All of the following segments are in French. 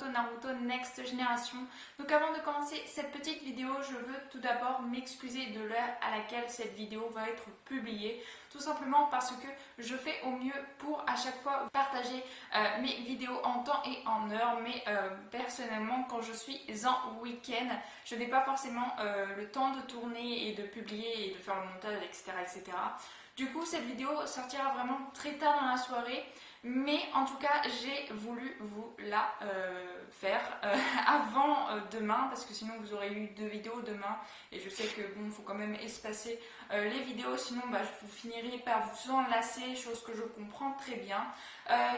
Boruto Naruto Next Generation. Donc avant de commencer cette petite vidéo, je veux tout d'abord m'excuser de l'heure à laquelle cette vidéo va être publiée. Tout simplement parce que je fais au mieux pour à chaque fois partager mes vidéos en temps et en heure. Mais personnellement, quand je suis en week-end, je n'ai pas forcément le temps de tourner et de publier et de faire le montage, etc. etc. Du coup, cette vidéo sortira vraiment très tard dans la soirée. Mais en tout cas, j'ai voulu vous la faire avant demain, parce que sinon vous aurez eu 2 vidéos demain. Et je sais que bon, faut quand même espacer les vidéos, sinon vous finirez par vous enlacer, chose que je comprends très bien.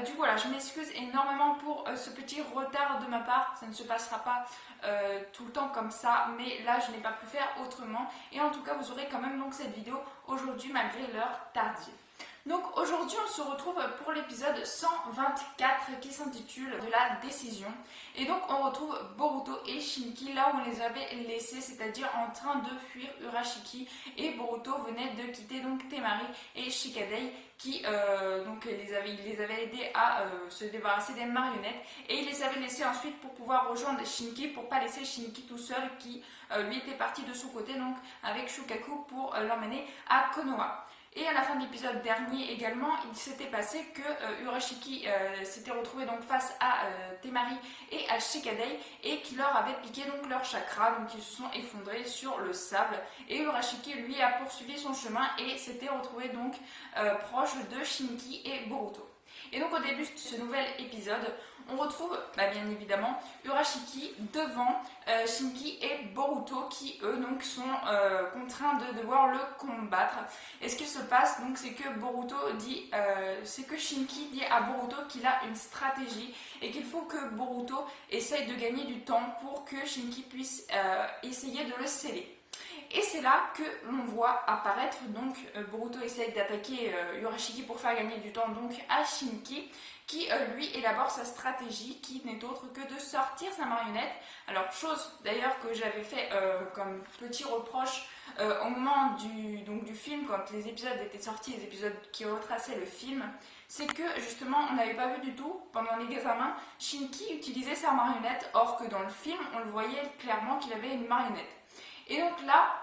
Du coup, voilà, je m'excuse énormément pour ce petit retard de ma part. Ça ne se passera pas tout le temps comme ça, mais là je n'ai pas pu faire autrement. Et en tout cas, vous aurez quand même donc cette vidéo aujourd'hui malgré l'heure tardive. Donc aujourd'hui on se retrouve pour l'épisode 124 qui s'intitule De la décision. Et donc on retrouve Boruto et Shinki là où on les avait laissés, c'est-à-dire en train de fuir Urashiki. Et Boruto venait de quitter donc Temari et Shikadei qui il les avait aidés à se débarrasser des marionnettes. Et il les avait laissés ensuite pour pouvoir rejoindre Shinki, pour pas laisser Shinki tout seul qui lui était parti de son côté donc avec Shukaku pour l'emmener à Konoha. Et à la fin de l'épisode dernier également, il s'était passé que Urashiki s'était retrouvé donc face à Temari et à Shikadei et qui leur avait piqué donc leur chakra, donc ils se sont effondrés sur le sable. Et Urashiki lui a poursuivi son chemin et s'était retrouvé donc proche de Shinki et Boruto. Et donc au début de ce nouvel épisode, on retrouve bien évidemment Urashiki devant Shinki et Boruto qui eux donc sont contraints de devoir le combattre. Et ce qui se passe donc c'est que Shinki dit à Boruto qu'il a une stratégie et qu'il faut que Boruto essaye de gagner du temps pour que Shinki puisse essayer de le sceller. Et c'est là que l'on voit apparaître, donc Boruto essaye d'attaquer Urashiki pour faire gagner du temps donc à Shinki, qui lui élabore sa stratégie qui n'est autre que de sortir sa marionnette. Alors chose d'ailleurs que j'avais fait comme petit reproche au moment du film, quand les épisodes étaient sortis, les épisodes qui retraçaient le film, c'est que justement on n'avait pas vu du tout pendant l'examen Shinki utiliser sa marionnette, or que dans le film on le voyait clairement qu'il avait une marionnette. Et donc là,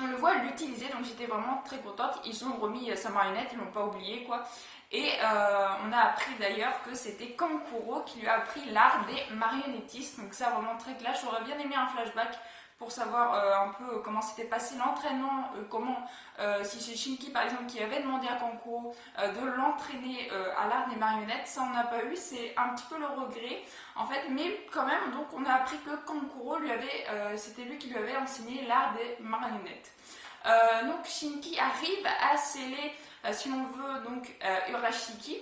on le voit l'utiliser, donc j'étais vraiment très contente. Ils ont remis sa marionnette, ils l'ont pas oublié quoi. Et on a appris d'ailleurs que c'était Kankuro qui lui a appris l'art des marionnettistes. Donc ça vraiment très clash. J'aurais bien aimé un flashback pour savoir un peu comment s'était passé l'entraînement, si c'est Shinki par exemple qui avait demandé à Kankuro de l'entraîner à l'art des marionnettes, ça on n'a pas eu, c'est un petit peu le regret en fait, mais quand même donc on a appris que Kankuro c'était lui qui lui avait enseigné l'art des marionnettes. Donc Shinki arrive à sceller, si l'on veut, donc Urashiki,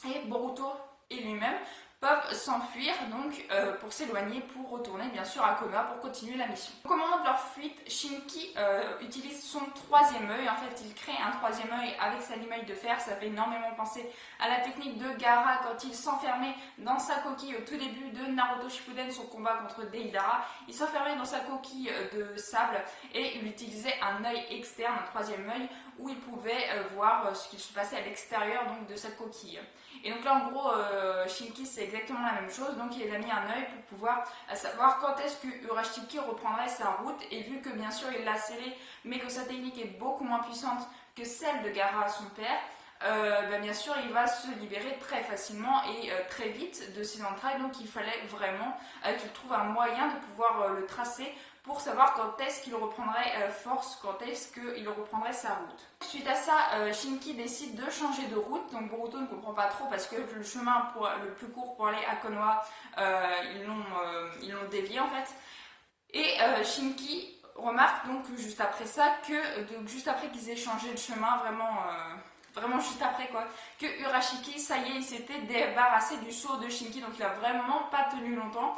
et Boruto et lui-même peuvent s'enfuir donc pour s'éloigner, pour retourner bien sûr à Konoha pour continuer la mission. Au moment de leur fuite, Shinki utilise son 3e œil. En fait, il crée un 3e œil avec sa lime-œil de fer. Ça fait énormément penser à la technique de Gaara quand il s'enfermait dans sa coquille au tout début de Naruto Shippuden, son combat contre Deidara. Il s'enfermait dans sa coquille de sable et il utilisait un œil externe, un 3e œil, où il pouvait voir ce qui se passait à l'extérieur donc de cette coquille. Et donc là en gros Shinki c'est exactement la même chose, donc il a mis un œil pour pouvoir savoir quand est-ce que Urashiki reprendrait sa route, et vu que bien sûr il l'a scellé mais que sa technique est beaucoup moins puissante que celle de Gaara son père, bien sûr il va se libérer très facilement et très vite de ses entrailles, donc il fallait vraiment qu'il trouve un moyen de pouvoir le tracer pour savoir quand est-ce qu'il reprendrait force, quand est-ce qu'il reprendrait sa route. Suite à ça, Shinki décide de changer de route, donc Boruto ne comprend pas trop parce que le chemin le plus court pour aller à Konoha, ils l'ont dévié en fait. Et Shinki remarque donc juste après ça juste après qu'ils aient changé de chemin, vraiment juste après quoi, que Urashiki, ça y est, il s'était débarrassé du sceau de Shinki, donc il a vraiment pas tenu longtemps.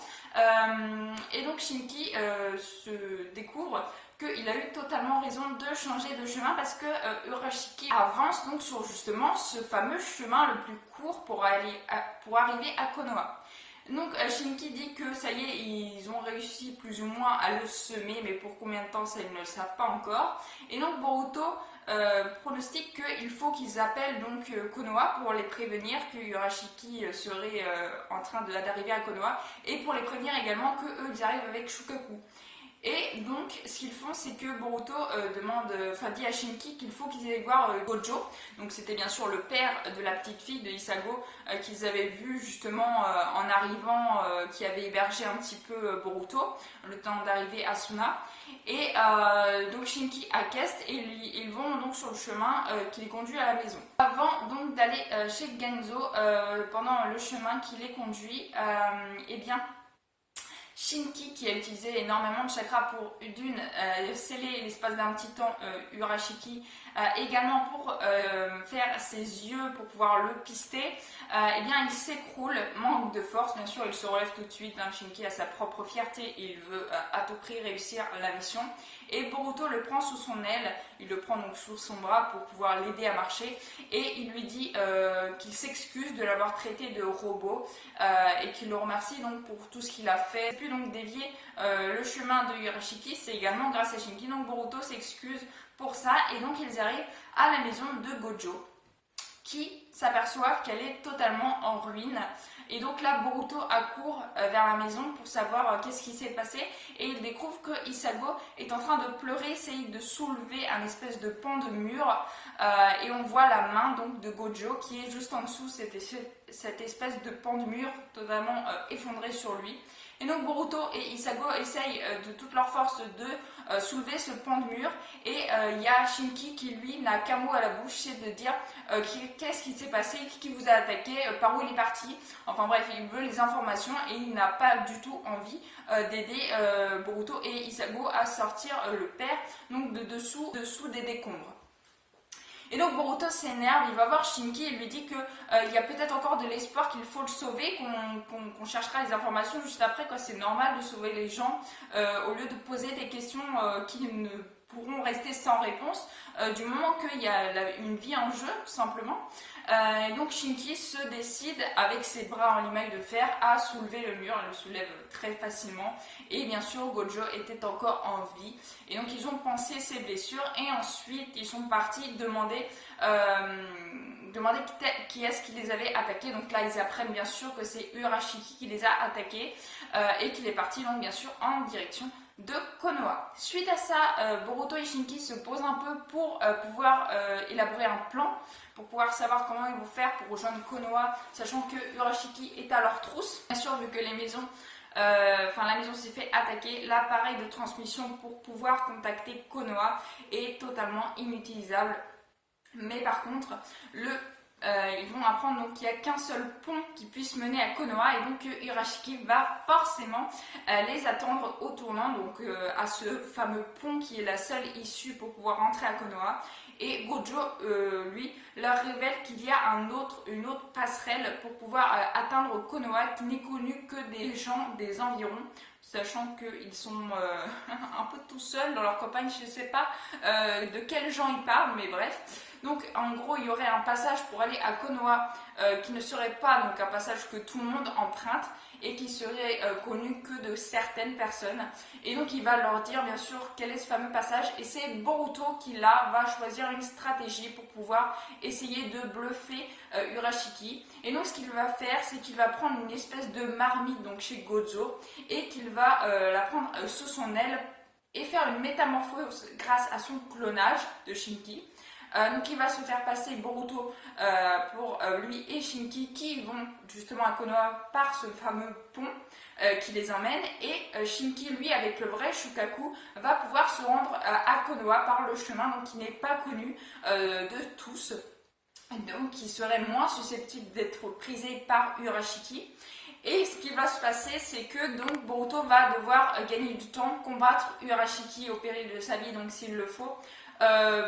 Et donc Shinki se découvre qu'il a eu totalement raison de changer de chemin parce que Urashiki avance donc sur justement ce fameux chemin le plus court pour arriver à Konoha. Donc Shinki dit que ça y est, ils ont réussi plus ou moins à le semer, mais pour combien de temps ça ils ne le savent pas encore. Et donc Boruto pronostique qu'il faut qu'ils appellent donc Konoha pour les prévenir que Urashiki serait en train d'arriver à Konoha et pour les prévenir également que eux ils arrivent avec Shukaku. Et donc, ce qu'ils font, c'est que Boruto dit à Shinki qu'il faut qu'ils aillent voir Gojo. Donc, c'était bien sûr le père de la petite fille de Hisago qu'ils avaient vu justement en arrivant, qui avait hébergé un petit peu Boruto, le temps d'arriver à Suna. Et donc, Shinki acquiesce et ils vont donc sur le chemin qui les conduit à la maison. Avant donc d'aller chez Genzo, pendant le chemin qui les conduit, eh bien, Shinki, qui a utilisé énormément de chakras pour d'une sceller l'espace d'un petit temps Urashiki, également pour faire ses yeux pour pouvoir le pister, eh bien il s'écroule, manque de force, bien sûr il se relève tout de suite, Shinki a sa propre fierté, il veut à tout prix réussir la mission, et Boruto le prend sous son aile, il le prend donc sous son bras pour pouvoir l'aider à marcher, et il lui dit qu'il s'excuse de l'avoir traité de robot, et qu'il le remercie donc pour tout ce qu'il a fait. Il a pu donc dévier le chemin de Urashiki, c'est également grâce à Shinki, donc Boruto s'excuse pour ça, et donc ils arrivent à la maison de Gojo, qui s'aperçoivent qu'elle est totalement en ruine. Et donc là, Boruto accourt vers la maison pour savoir qu'est-ce qui s'est passé, et il découvre que Hisago est en train de pleurer, essaye de soulever un espèce de pan de mur, et on voit la main donc de Gojo qui est juste en dessous cette espèce de pan de mur totalement effondré sur lui. Et donc Boruto et Hisago essayent de toute leur force de soulever ce pan de mur, et il y a Shinki qui lui n'a qu'un mot à la bouche, c'est de dire qu'est-ce qui s'est passé, qui vous a attaqué, par où il est parti, enfin bref, il veut les informations et il n'a pas du tout envie d'aider Boruto et Hisago à sortir le père donc de dessous des décombres. Et donc Boruto s'énerve, il va voir Shinki et lui dit qu'il y a peut-être encore de l'espoir, qu'il faut le sauver, qu'on cherchera les informations juste après, quoi. C'est normal de sauver les gens au lieu de poser des questions qui ne pourront rester sans réponse du moment qu'il y a une vie en jeu, tout simplement. Et donc Shinki se décide avec ses bras en limaille de fer à soulever le mur, elle le soulève très facilement, et bien sûr Gojo était encore en vie, et donc ils ont pansé ses blessures, et ensuite ils sont partis demander qui est-ce qui les avait attaqués. Donc là ils apprennent bien sûr que c'est Urashiki qui les a attaqués, et qu'il est parti donc bien sûr en direction de Konoha. Suite à ça, Boruto et Shinki se posent un peu pour pouvoir élaborer un plan, pour pouvoir savoir comment ils vont faire pour rejoindre Konoha, sachant que Urashiki est à leur trousse. Bien sûr, vu que la maison s'est fait attaquer, l'appareil de transmission pour pouvoir contacter Konoha est totalement inutilisable. Mais par contre, ils vont apprendre donc qu'il n'y a qu'un seul pont qui puisse mener à Konoha, et donc Urashiki va forcément les attendre au tournant, donc à ce fameux pont qui est la seule issue pour pouvoir rentrer à Konoha. Et Gojo, lui, leur révèle qu'il y a une autre passerelle pour pouvoir atteindre Konoha, qui n'est connue que des gens des environs, sachant qu'ils sont un peu tout seuls dans leur campagne. Je ne sais pas de quels gens ils parlent, mais bref. Donc en gros, il y aurait un passage pour aller à Konoha qui ne serait pas donc un passage que tout le monde emprunte, et qui serait connu que de certaines personnes. Et donc il va leur dire bien sûr quel est ce fameux passage, et c'est Boruto qui là va choisir une stratégie pour pouvoir essayer de bluffer Urashiki. Et donc ce qu'il va faire, c'est qu'il va prendre une espèce de marmite donc chez Gojo, et qu'il va la prendre sous son aile et faire une métamorphose grâce à son clonage de Shinki. Donc il va se faire passer Boruto pour lui et Shinki, qui vont justement à Konoha par ce fameux pont qui les emmène, et Shinki lui avec le vrai Shukaku va pouvoir se rendre à Konoha par le chemin donc qui n'est pas connu de tous, donc qui serait moins susceptible d'être prisé par Urashiki. Et ce qui va se passer, c'est que donc Boruto va devoir gagner du temps, combattre Urashiki au péril de sa vie, donc s'il le faut,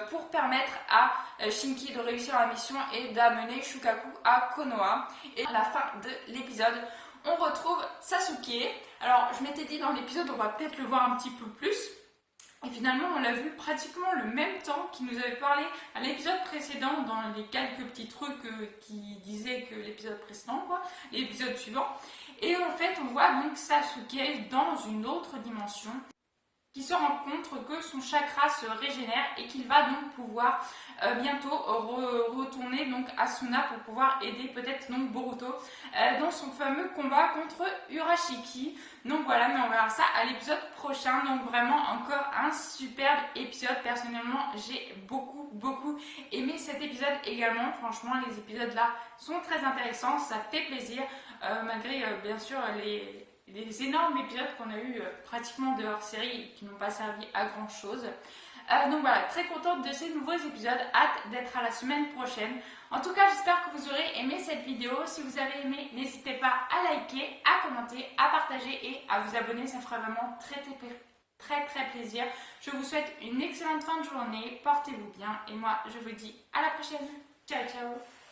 pour permettre à Shinki de réussir la mission et d'amener Shukaku à Konoha. Et à la fin de l'épisode, on retrouve Sasuke. Alors je m'étais dit dans l'épisode, on va peut-être le voir un petit peu plus. Et finalement, on l'a vu pratiquement le même temps qu'il nous avait parlé à l'épisode précédent, dans les quelques petits trucs qui disaient que l'épisode précédent, quoi, l'épisode suivant. Et en fait, on voit donc Sasuke dans une autre dimension, qui se rend compte que son chakra se régénère et qu'il va donc pouvoir bientôt retourner donc à Suna pour pouvoir aider peut-être donc Boruto dans son fameux combat contre Urashiki. Donc voilà, mais on verra ça à l'épisode prochain. Donc vraiment encore un superbe épisode. Personnellement, j'ai beaucoup aimé cet épisode également. Franchement, les épisodes là sont très intéressants, ça fait plaisir malgré bien sûr les énormes épisodes qu'on a eu pratiquement de hors série et qui n'ont pas servi à grand chose. Donc voilà, très contente de ces nouveaux épisodes, hâte d'être à la semaine prochaine. En tout cas, j'espère que vous aurez aimé cette vidéo. Si vous avez aimé, n'hésitez pas à liker, à commenter, à partager et à vous abonner, ça fera vraiment très plaisir. Je vous souhaite une excellente fin de journée, portez-vous bien et moi je vous dis à la prochaine. Ciao ciao.